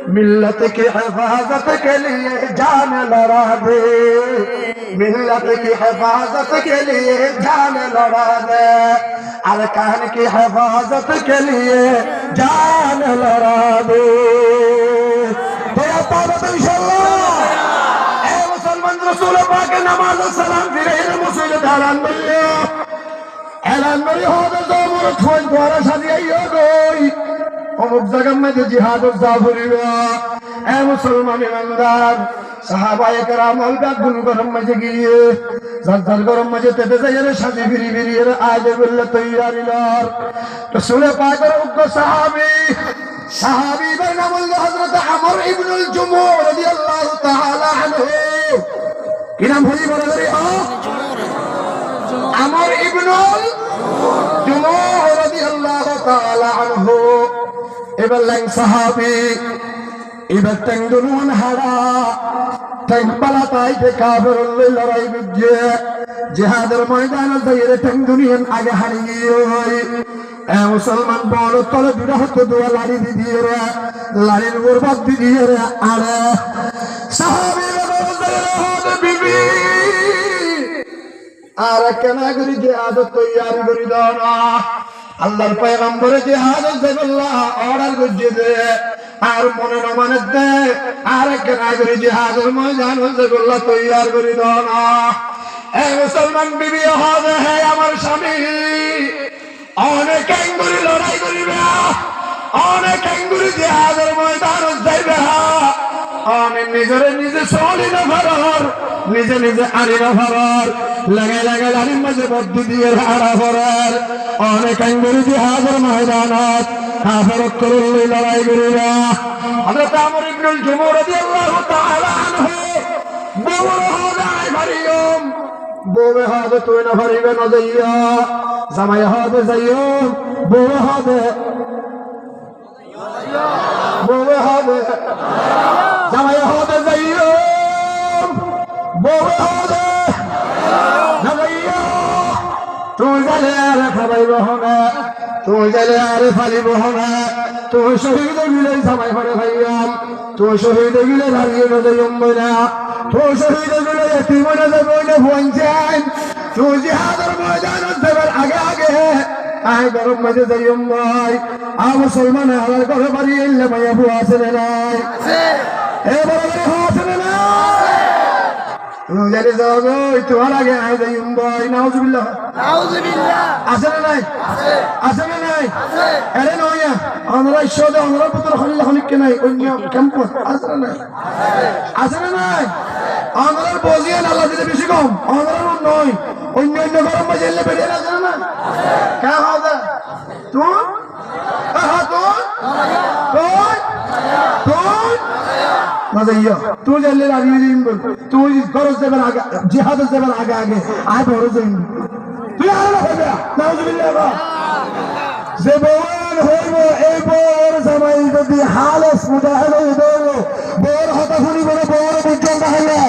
मिल्लत की हिफाजत के लिए जान लड़ा दे, मिल्लत की हिफाजत के लिए जान लड़ा दे, अरकान की हिफाजत के लिए जान लड़ा दे। तो इंशाअल्लाह ए मुसलमान रसूल पाक नमाज सलाम फिरे मुसल्ले ऐलान करी हो तो मोर खोज द्वारा साजियो गई অমুক জায়গার মধ্যে জিহাদ জাফরিয়া এ মুসলমান ইমানদার সাহাবায়ে কেরাম অলগাগুন গরম মাঝে গিয়ে জারজার গরম মাঝে তেতে যাইরে সাজি ফিরি ফিরি এর আজে বললে তৈয়ারিলার রাসূল পাকের উগ্র সাহাবী এর নাম হলো হযরত আমর ইবনুল জুমু রাদিয়াল্লাহু তাআলা আনহু। কি নাম হলি বলে রে আমর ইবনুল জুমু রাদিয়াল্লাহু তাআলা আনহু। এবার লাইন সাহাবী এবার ট্যাঙ্গুন হারা ট্যাঙ্কবালা তাইতে কাফের লড়াই বিজে জিহাদের ময়দানে যাইরে ট্যাঙ্গুনিয়ান আগে হারিয়ে হই এ মুসলমান বড় তলে দুটা হতো দোয়া লাড়ি দিয়ে রে লাড়ির বরবাদ দিয়ে রে আরে সাহাবী বিবি আর কেন করি জিহাদ তৈয়ারি করি দাও না আল্লাহর পয়গম্বর জিহাদ জাল্লাহ অর্ডার করছে দে আর মনে না মানে দে আর কেন করি জিহাদের ময়দান জাল্লাহ তৈয়ার করি দাও না। এ মুসলমান বিবি হবে হে আমার স্বামী অনেক এঙ্গুরি লড়াই করিবে অনেক এঙ্গুরি জিহাদের ময়দান যাইবে অনেক নিজের নিজে চলি না ভারর নিজে নিজে আনি না ভারর লাগে লাগে লাড়ির মাঝে বদ্ধি দিয়ে হারা ভরার অনেক এঙ্গুরি জিহাদের ময়দানত কাফেরত করলে লড়াই করিবে। হযরত আমর ইবনুল জুমু রাদিয়াল্লাহু তাআলা আনহু বড় হদায় ভারিয়ম বউে হবে তুই না ভারিবে না যাইয়া জামাই হবে যাইও বউ হবে জামাই হবে যাইও বউ হবে না যাইও তুই গেলে আর খাবাইব হবে তুই গেলে আর ফালিব হবে তুই শহীদ গিলে জামাই হবে ভাইয়াম তুই শহীদ গিলে ভারিয়ে না যাইম বইনা তুই শহীদ গিলে এতিম না যাইব না ভঞ্চান তুই জিহাদের ময়দানত যাবার আগে আগে আয় গরম মাঝে যাইম ভাই আ মুসলমান আমার ঘরে বাড়ি এলে মাইয়া বুয়া আছে না নাই এ বড় বড় আছে না নাই তুমি জানি যাও গো তোমার আগে আয় যাইম ভাই নাউজুবিল্লাহ আছে না নাই আছে না নাই আরে নয়া আমরা ঈশ্বরে আমরা পুত্র খলিল খলিক নাই অন্য ক্যাম্প আছে না নাই আছে না নাই আমরা বজিয়ান আল্লাহ দিতে বেশি কম আমরা নয় অন্য অন্য গরম মাঝে এলে বেরিয়ে আছে না কে হবে তুই না যাইয়া তুই জানলে রাজি দিন বল তুই খরচ দেবেন আগে জিহাদ দেবেন আগে আগে আয় বড় যাইন তুই আর না হবে নাউজুবিল্লাহ যে বউন হইব এই বউর জামাই যদি হালস মুজাহিদ হইব বউর হতা শুনিব না বউর বুঝন না হইয়া